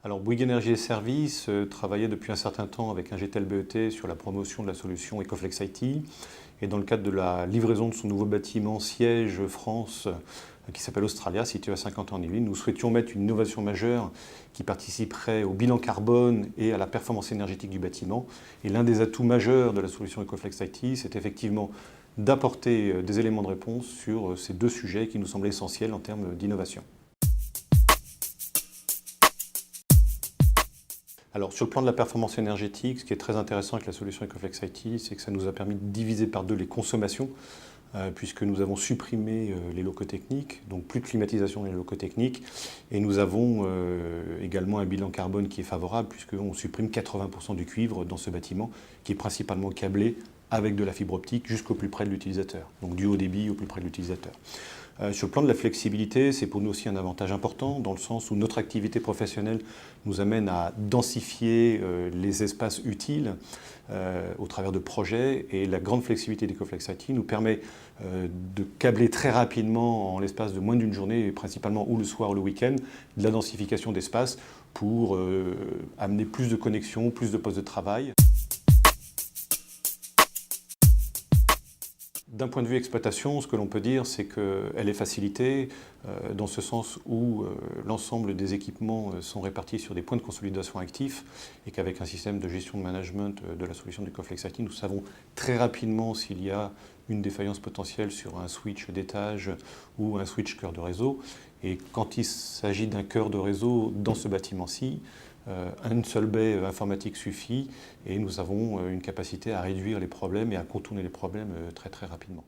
Alors Bouygues Energies et Services travaillait depuis un certain temps avec un GTL BET sur la promotion de la solution Ecoflex IT. Et dans le cadre de la livraison de son nouveau bâtiment siège France qui s'appelle Australia, situé à 50 ans en Yvelines, nous souhaitions mettre une innovation majeure qui participerait au bilan carbone et à la performance énergétique du bâtiment. Et l'un des atouts majeurs de la solution Ecoflex IT, c'est effectivement d'apporter des éléments de réponse sur ces deux sujets qui nous semblaient essentiels en termes d'innovation. Alors, sur le plan de la performance énergétique, ce qui est très intéressant avec la solution Ecoflex IT, c'est que ça nous a permis de diviser par deux les consommations, puisque nous avons supprimé les locaux techniques, donc plus de climatisation dans les locaux techniques, et nous avons également un bilan carbone qui est favorable, puisqu'on supprime 80% du cuivre dans ce bâtiment, qui est principalement câblé avec de la fibre optique jusqu'au plus près de l'utilisateur, donc du haut débit au plus près de l'utilisateur. Sur le plan de la flexibilité, c'est pour nous aussi un avantage important, dans le sens où notre activité professionnelle nous amène à densifier les espaces utiles au travers de projets, et la grande flexibilité d'Ecoflex IT nous permet de câbler très rapidement, en l'espace de moins d'une journée, et principalement ou le soir ou le week-end, de la densification d'espace pour amener plus de connexions, plus de postes de travail. D'un point de vue exploitation, ce que l'on peut dire, c'est qu'elle est facilitée dans ce sens où l'ensemble des équipements sont répartis sur des points de consolidation actifs, et qu'avec un système de gestion de management de la solution d'Ecoflex IT, nous savons très rapidement s'il y a une défaillance potentielle sur un switch d'étage ou un switch cœur de réseau. Et quand il s'agit d'un cœur de réseau dans ce bâtiment-ci, une seule baie informatique suffit, et nous avons une capacité à réduire les problèmes et à contourner les problèmes très très rapidement.